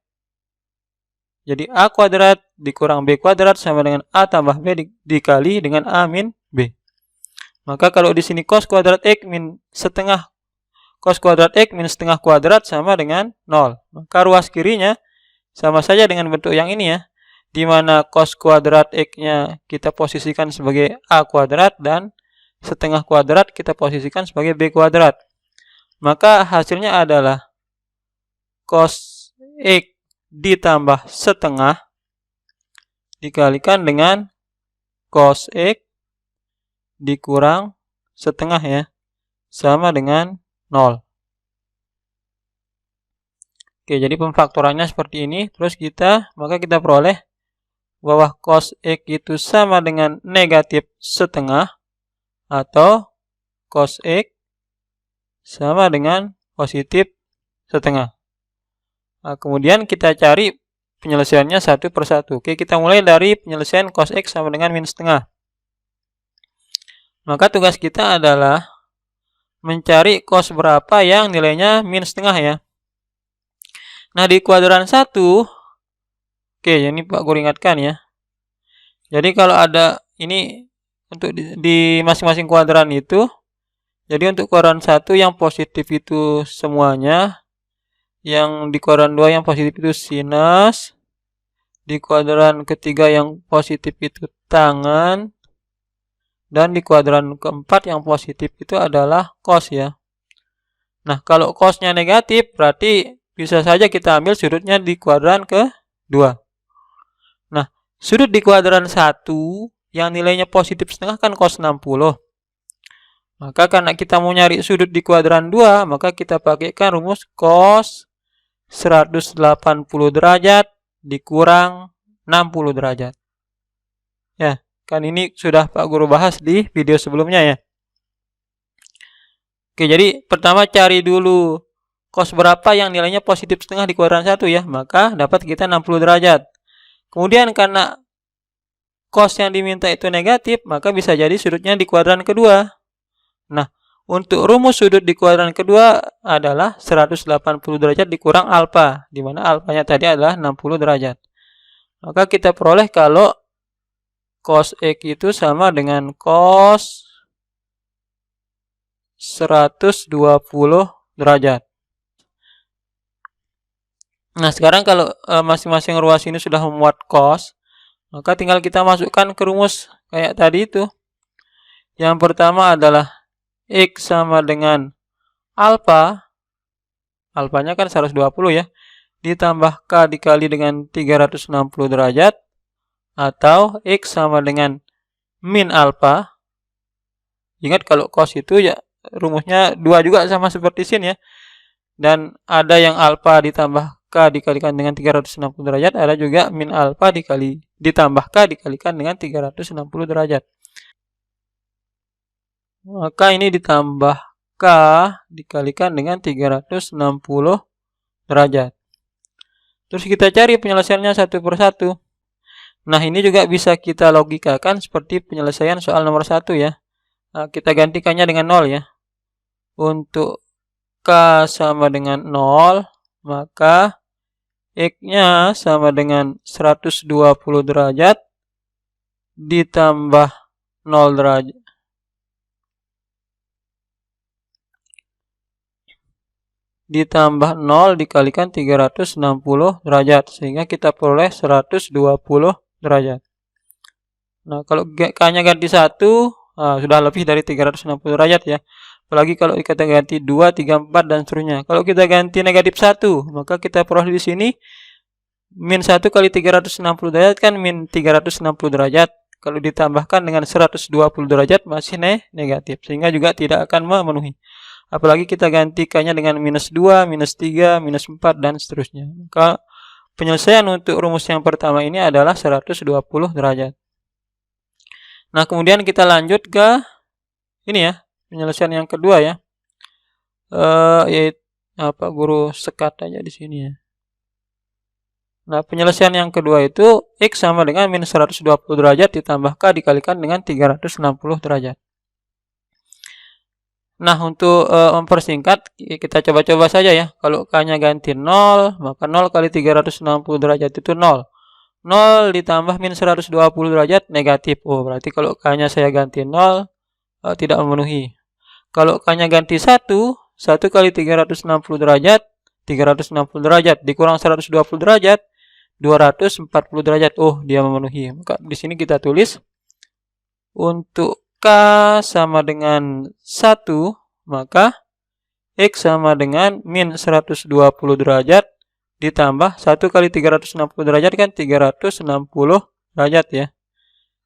Jadi A kuadrat dikurang B kuadrat sama dengan A tambah B dikali dengan A min B. Maka kalau di sini cos kuadrat X min setengah cos kuadrat X min setengah kuadrat sama dengan 0. Maka ruas kirinya sama saja dengan bentuk yang ini ya, di mana cos kuadrat X-nya kita posisikan sebagai A kuadrat dan setengah kuadrat kita posisikan sebagai B kuadrat. Maka hasilnya adalah cos X ditambah setengah dikalikan dengan cos X dikurang setengah ya, sama dengan 0. Oke, jadi pemfaktorannya seperti ini. Terus maka kita peroleh bahwa cos X itu sama dengan negatif setengah atau cos X sama dengan positif setengah. Nah, kemudian kita cari penyelesaiannya satu persatu. Oke, kita mulai dari penyelesaian cos X sama dengan min setengah. Maka tugas kita adalah mencari cos berapa yang nilainya min setengah ya. Nah, di kuadran 1, oke, ini Pak Guru ingatkan ya. Jadi kalau ada ini untuk di masing-masing kuadran itu, jadi untuk kuadran 1 yang positif itu semuanya, yang di kuadran 2 yang positif itu sinus, di kuadran ketiga yang positif itu tangen, dan di kuadran keempat yang positif itu adalah cos ya. Nah, kalau cosnya negatif berarti bisa saja kita ambil sudutnya di kuadran ke-2. Nah, sudut di kuadran 1 yang nilainya positif setengah kan cos 60. Maka karena kita mau nyari sudut di kuadran 2, maka kita pakaikan rumus cos 180 derajat dikurang 60 derajat. Ya, kan ini sudah Pak Guru bahas di video sebelumnya ya. Oke, jadi pertama cari dulu cos berapa yang nilainya positif setengah di kuadran 1 ya, maka dapat kita 60 derajat. Kemudian karena cos yang diminta itu negatif, maka bisa jadi sudutnya di kuadran kedua. Nah, untuk rumus sudut di kuadran kedua adalah 180 derajat dikurang alfa, di mana alfanya tadi adalah 60 derajat. Maka kita peroleh kalau cos X itu sama dengan cos 120 derajat. Nah, sekarang kalau masing-masing ruas ini sudah memuat cos, maka tinggal kita masukkan ke rumus kayak tadi itu. Yang pertama adalah X sama dengan alfa. Alfanya kan 120 ya. ditambah K dikali dengan 360 derajat, atau X sama dengan min alfa. Ingat kalau cos itu ya rumusnya 2 juga sama seperti sin ya. Dan ada yang alfa ditambah K dikalikan dengan 360 derajat, ada juga min alfa ditambah K dikalikan dengan 360 derajat. Maka ini ditambah K dikalikan dengan 360 derajat. Terus kita cari penyelesaiannya satu persatu. Nah, ini juga bisa kita logikakan seperti penyelesaian soal nomor 1 ya. Nah, kita gantikannya dengan 0 ya. Untuk K sama dengan 0, maka X-nya sama dengan 120 derajat ditambah 0 derajat. Ditambah 0 dikalikan 360 derajat. Sehingga kita peroleh 120 derajat. Nah, kalau K-nya ganti 1, sudah lebih dari 360 derajat ya. Apalagi kalau kita ganti 2, 3, 4, dan seterusnya. Kalau kita ganti negatif 1, maka kita peroleh di sini min 1 kali 360 derajat kan min 360 derajat. Kalau ditambahkan dengan 120 derajat masih negatif. Sehingga juga tidak akan memenuhi. Apalagi kita ganti K-nya dengan minus 2, minus 3, minus 4, dan seterusnya. Maka penyelesaian untuk rumus yang pertama ini adalah 120 derajat. Nah, kemudian kita lanjut ke ini ya, penyelesaian yang kedua ya. Yaitu guru sekat aja di sini ya. Nah, penyelesaian yang kedua itu X sama dengan minus 120 derajat ditambah K dikalikan dengan 360 derajat. Nah, untuk mempersingkat, kita coba-coba saja ya. Kalau K-nya ganti 0, maka 0 kali 360 derajat itu 0. 0 ditambah min 120 derajat negatif. Oh, berarti kalau K-nya saya ganti 0, tidak memenuhi. Kalau K-nya ganti 1 kali 360 derajat, 360 derajat. Dikurang 120 derajat, 240 derajat. Oh, dia memenuhi. Maka di sini kita tulis untuk K sama dengan 1, maka X sama dengan min 120 derajat ditambah 1 kali 360 derajat kan 360 derajat ya.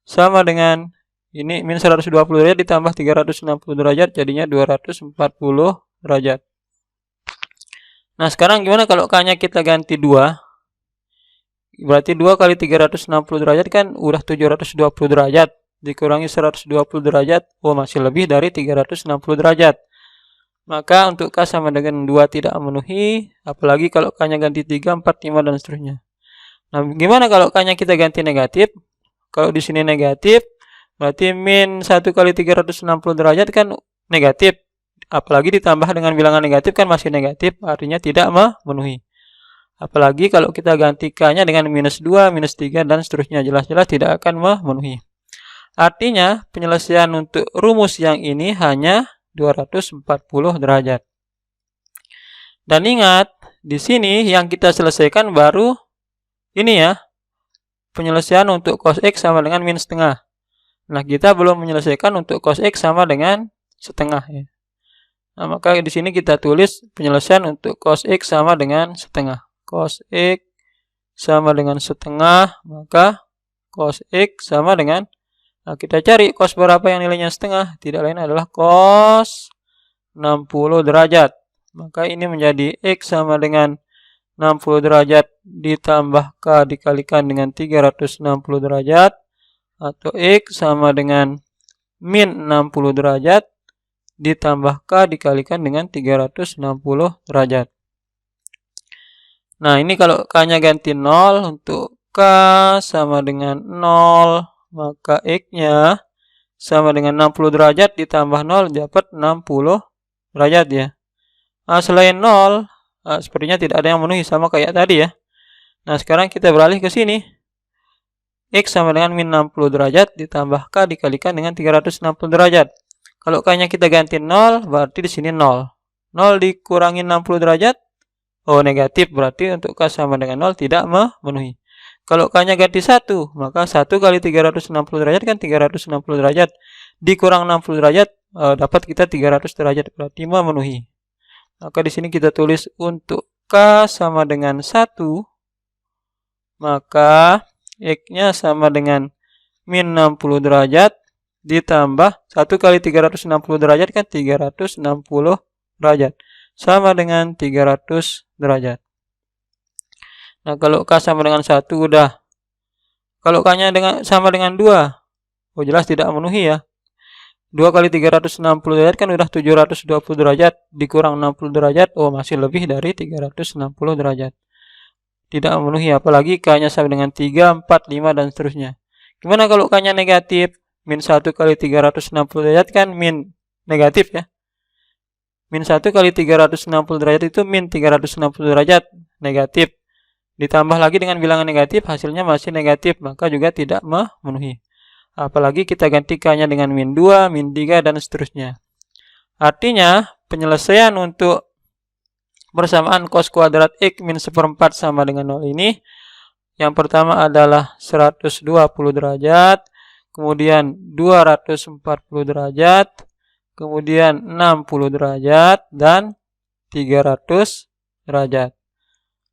Sama dengan ini min 120 derajat ditambah 360 derajat jadinya 240 derajat. Nah, sekarang gimana kalau K-nya kita ganti 2? Berarti 2 kali 360 derajat kan udah 720 derajat. Dikurangi 120 derajat, masih lebih dari 360 derajat. Maka untuk K sama dengan 2 tidak memenuhi, apalagi kalau K-nya ganti 3, 4, 5, dan seterusnya. Nah, gimana kalau K-nya kita ganti negatif? Kalau di sini negatif, berarti min 1 kali 360 derajat kan negatif. Apalagi ditambah dengan bilangan negatif kan masih negatif, artinya tidak memenuhi. Apalagi kalau kita ganti K-nya dengan minus 2, minus 3, dan seterusnya, jelas-jelas tidak akan memenuhi. Artinya, penyelesaian untuk rumus yang ini hanya 240 derajat. Dan ingat, di sini yang kita selesaikan baru ini ya, penyelesaian untuk cos X sama dengan min setengah. Nah, kita belum menyelesaikan untuk cos X sama dengan setengah ya. Nah, maka di sini kita tulis penyelesaian untuk cos X sama dengan setengah. Cos X sama dengan setengah, maka cos X sama dengan, nah, kita cari cos berapa yang nilainya setengah. Tidak lain adalah cos 60 derajat. Maka ini menjadi X sama dengan 60 derajat ditambah K dikalikan dengan 360 derajat. Atau X sama dengan min 60 derajat ditambah K dikalikan dengan 360 derajat. Nah, ini kalau K-nya ganti 0, untuk K sama dengan 0, maka X-nya sama dengan 60 derajat ditambah 0 dapat 60 derajat ya. Nah, selain 0, sepertinya tidak ada yang memenuhi sama kayak tadi ya. Nah, sekarang kita beralih ke sini. X sama dengan min 60 derajat ditambah K dikalikan dengan 360 derajat. Kalau K-nya kita ganti 0, berarti di sini 0. 0 dikurangi 60 derajat, negatif, berarti untuk K sama dengan 0 tidak memenuhi. Kalau K-nya ganti 1, maka 1 kali 360 derajat kan 360 derajat. Dikurang 60 derajat, dapat kita 300 derajat, berarti memenuhi. Maka di sini kita tulis untuk K sama dengan 1, maka X-nya sama dengan min 60 derajat ditambah 1 kali 360 derajat kan 360 derajat. Sama dengan 300 derajat. Nah, kalau K sama dengan 1 udah. Kalau K-nya sama dengan 2, oh jelas tidak memenuhi ya. 2 kali 360 derajat kan udah 720 derajat. Dikurang 60 derajat, oh masih lebih dari 360 derajat. Tidak memenuhi, apalagi K-nya sama dengan 3, 4, 5, dan seterusnya. Gimana kalau K-nya negatif? Min 1 kali 360 derajat kan min negatif ya. Min 1 kali 360 derajat itu min 360 derajat negatif. Ditambah lagi dengan bilangan negatif, hasilnya masih negatif, maka juga tidak memenuhi. Apalagi kita ganti K-nya dengan min 2, min 3, dan seterusnya. Artinya, penyelesaian untuk persamaan cos kuadrat X min 1/4 sama dengan 0 ini, yang pertama adalah 120 derajat, kemudian 240 derajat, kemudian 60 derajat, dan 300 derajat.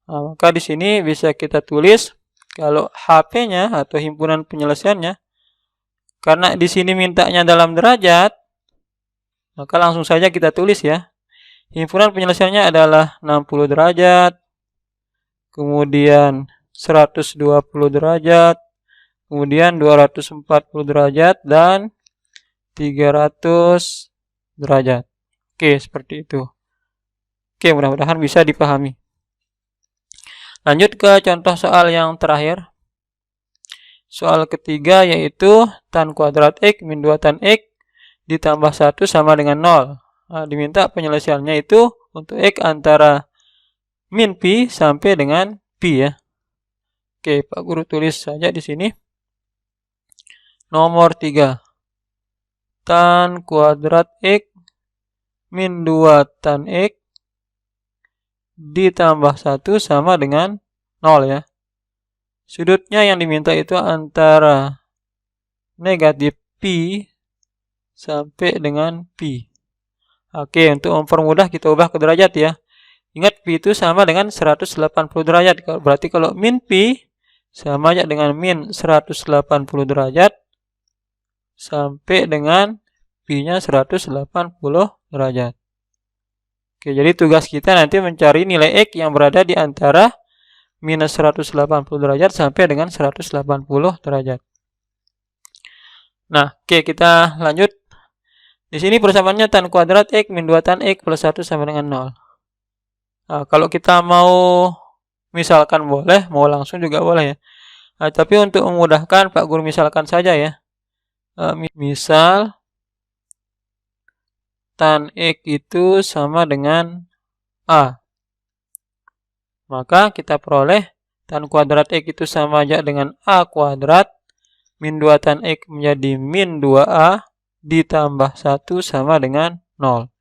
Nah, maka di sini bisa kita tulis kalau HP-nya atau himpunan penyelesaiannya, karena di sini mintanya dalam derajat, maka langsung saja kita tulis ya. Himpunan penyelesaiannya adalah 60 derajat, kemudian 120 derajat, kemudian 240 derajat, dan 300 derajat. Oke, seperti itu. Oke, mudah-mudahan bisa dipahami. Lanjut ke contoh soal yang terakhir. Soal ketiga yaitu tan kuadrat X min 2 tan X ditambah 1 sama dengan 0. Nah, diminta penyelesaiannya itu untuk X antara min pi sampai dengan pi ya. Oke, Pak Guru tulis saja di sini. Nomor 3. Tan kuadrat X min 2 tan X ditambah 1 sama dengan 0 ya. Sudutnya yang diminta itu antara negatif pi sampai dengan pi. Oke, untuk mempermudah kita ubah ke derajat ya. Ingat pi itu sama dengan 180 derajat. Berarti kalau min pi sama aja dengan min 180 derajat sampai dengan pi-nya 180 derajat. Oke, jadi tugas kita nanti mencari nilai X yang berada di antara minus 180 derajat sampai dengan 180 derajat. Nah, oke, kita lanjut. Di sini persamaannya tan kuadrat X min 2 tan X plus 1 sama dengan 0. Nah, kalau kita mau misalkan boleh, mau langsung juga boleh ya. Nah, tapi untuk memudahkan Pak Guru misalkan saja ya. Misal tan X itu sama dengan A. Maka kita peroleh tan kuadrat X itu sama aja dengan A kuadrat. Min 2 tan X menjadi min 2A ditambah 1 sama dengan 0.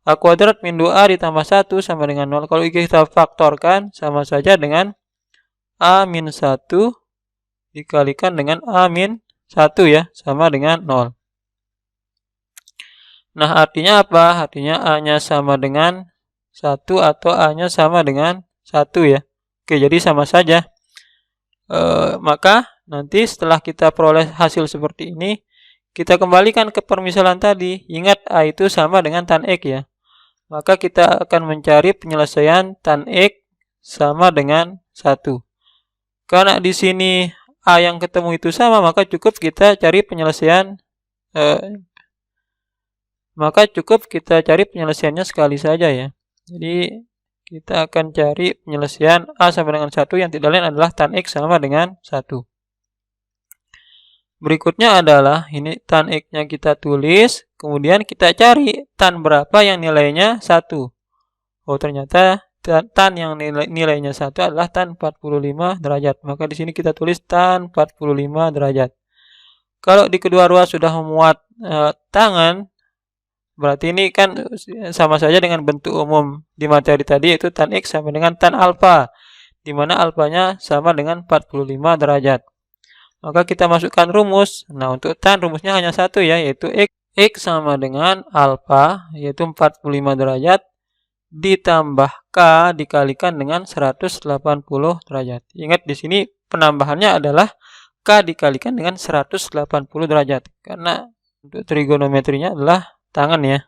A kuadrat min 2A ditambah 1 sama dengan 0. Kalau kita faktorkan sama saja dengan A min 1 dikalikan dengan A min 1 ya. Sama dengan 0. Nah, artinya apa? Artinya A-nya sama dengan 1 atau A-nya sama dengan 1 ya. Oke, jadi sama saja. Maka nanti setelah kita peroleh hasil seperti ini, kita kembalikan ke permisalan tadi. Ingat A itu sama dengan tan X ya. Maka kita akan mencari penyelesaian tan X sama dengan 1. Karena di sini A yang ketemu itu sama, maka cukup kita cari penyelesaian penyelesaiannya sekali saja ya. Jadi kita akan cari penyelesaian A sama dengan 1 yang tidak lain adalah tan X sama dengan 1. Berikutnya adalah ini tan X-nya kita tulis, kemudian kita cari tan berapa yang nilainya 1. Oh, ternyata tan yang nilainya 1 adalah tan 45 derajat. Maka di sini kita tulis tan 45 derajat. Kalau di kedua ruas sudah memuat tangan, berarti ini kan sama saja dengan bentuk umum di materi tadi, yaitu tan X sama dengan tan alfa, di mana alfanya sama dengan 45 derajat. Maka kita masukkan rumus. Nah, untuk tan rumusnya hanya satu ya, yaitu X sama dengan alfa, yaitu 45 derajat, ditambah K dikalikan dengan 180 derajat. Ingat di sini penambahannya adalah K dikalikan dengan 180 derajat. Karena untuk trigonometrinya adalah tangan ya.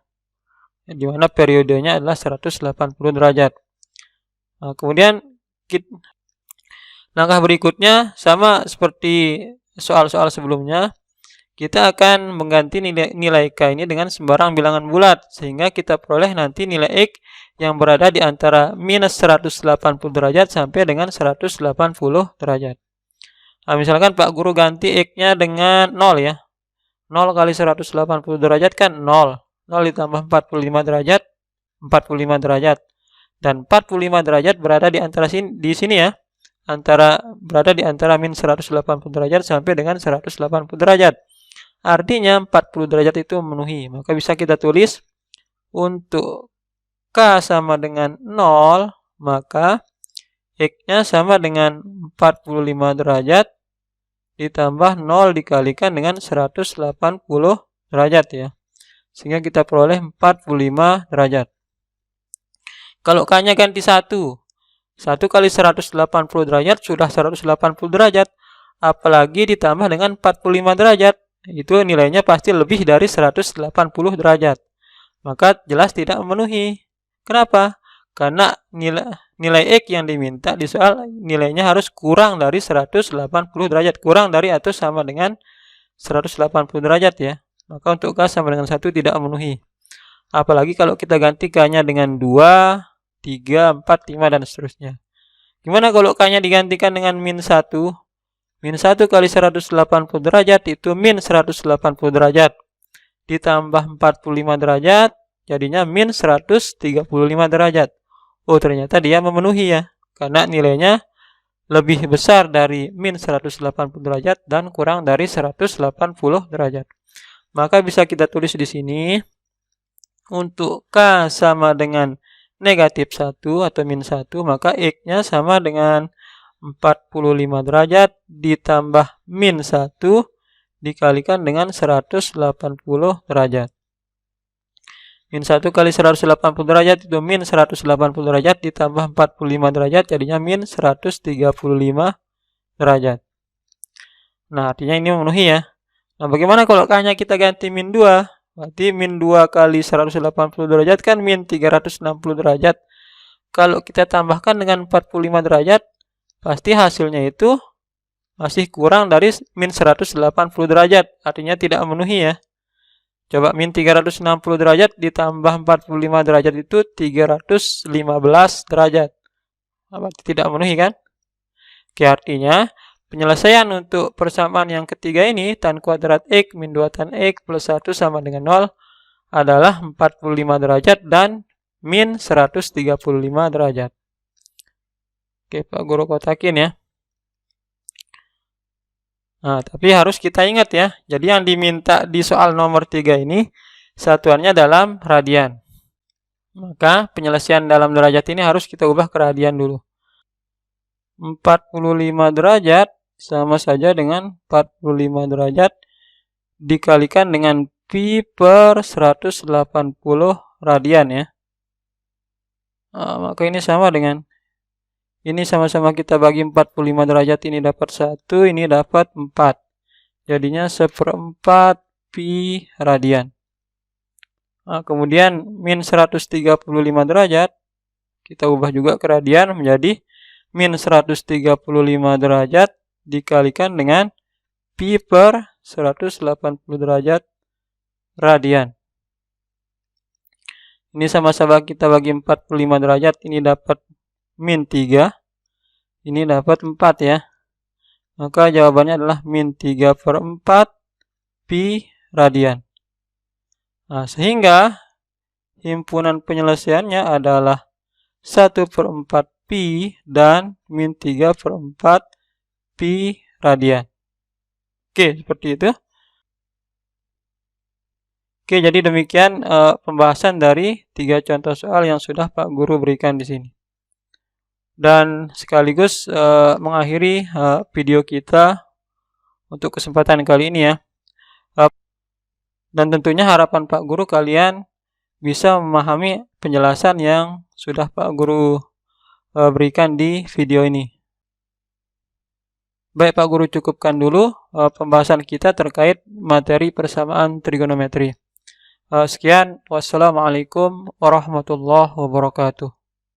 Di mana periodenya adalah 180 derajat. Nah, kemudian langkah berikutnya sama seperti soal-soal sebelumnya. Kita akan mengganti nilai K ini dengan sembarang bilangan bulat, sehingga kita peroleh nanti nilai X yang berada di antara minus 180 derajat sampai dengan 180 derajat. Nah, misalkan Pak Guru ganti X-nya dengan 0 ya. 0 kali 180 derajat kan 0. 0 ditambah 45 derajat, 45 derajat. Dan 45 derajat berada di antara di sini ya. Berada di antara min 180 derajat sampai dengan 180 derajat. Artinya 40 derajat itu memenuhi. Maka bisa kita tulis untuk K sama dengan 0, maka X-nya sama dengan 45 derajat ditambah 0 dikalikan dengan 180 derajat ya. Sehingga kita peroleh 45 derajat. Kalau K-nya ganti 1. 1 kali 180 derajat sudah 180 derajat. Apalagi ditambah dengan 45 derajat. Itu nilainya pasti lebih dari 180 derajat. Maka jelas tidak memenuhi. Kenapa? Karena nilai X yang diminta di soal nilainya harus kurang dari 180 derajat. Kurang dari atau sama dengan 180 derajat ya. Maka untuk K sama dengan 1 tidak memenuhi. Apalagi kalau kita ganti K-nya dengan 2, 3, 4, 5, dan seterusnya. Gimana kalau K-nya digantikan dengan min 1? Min 1 kali 180 derajat itu min 180 derajat. Ditambah 45 derajat, jadinya min 135 derajat. Oh, ternyata dia memenuhi ya. Karena nilainya lebih besar dari min 180 derajat dan kurang dari 180 derajat. Maka bisa kita tulis di sini. Untuk K sama dengan negatif 1 atau min 1, maka X-nya sama dengan 45 derajat ditambah min 1 dikalikan dengan 180 derajat. Min 1 kali 180 derajat itu min 180 derajat ditambah 45 derajat jadinya min 135 derajat. Nah, artinya ini memenuhi ya. Nah, bagaimana kalau K-nya kita ganti min 2? Berarti min 2 kali 180 derajat kan min 360 derajat. Kalau kita tambahkan dengan 45 derajat, pasti hasilnya itu masih kurang dari min 180 derajat. Artinya tidak memenuhi ya. Coba min 360 derajat ditambah 45 derajat itu 315 derajat. Berarti tidak memenuhi kan? Oke, artinya penyelesaian untuk persamaan yang ketiga ini tan kuadrat X min 2 tan X plus 1 sama dengan 0 adalah 45 derajat dan min 135 derajat. Oke, Pak Guru kotakin ya. Nah, tapi harus kita ingat ya. Jadi yang diminta di soal nomor 3 ini satuannya dalam radian. Maka penyelesaian dalam derajat ini harus kita ubah ke radian dulu. 45 derajat sama saja dengan 45 derajat dikalikan dengan pi per 180 radian ya. Nah, maka ini sama dengan ini sama-sama kita bagi 45 derajat, ini dapat 1, ini dapat 4. Jadinya 1/4 pi radian. Nah, kemudian min 135 derajat, kita ubah juga ke radian menjadi min 135 derajat dikalikan dengan pi per 180 derajat radian. Ini sama-sama kita bagi 45 derajat, ini dapat min 3, ini dapat 4 ya. Maka jawabannya adalah min 3/4 pi radian. Nah, sehingga himpunan penyelesaiannya adalah 1/4 pi dan min 3/4 pi radian. Oke, seperti itu. Oke, jadi demikian pembahasan dari 3 contoh soal yang sudah Pak Guru berikan di sini. Dan sekaligus mengakhiri video kita untuk kesempatan kali ini ya. Dan tentunya harapan Pak Guru kalian bisa memahami penjelasan yang sudah Pak Guru berikan di video ini. Baik Pak Guru, cukupkan dulu pembahasan kita terkait materi persamaan trigonometri. Sekian, wassalamualaikum warahmatullahi wabarakatuh.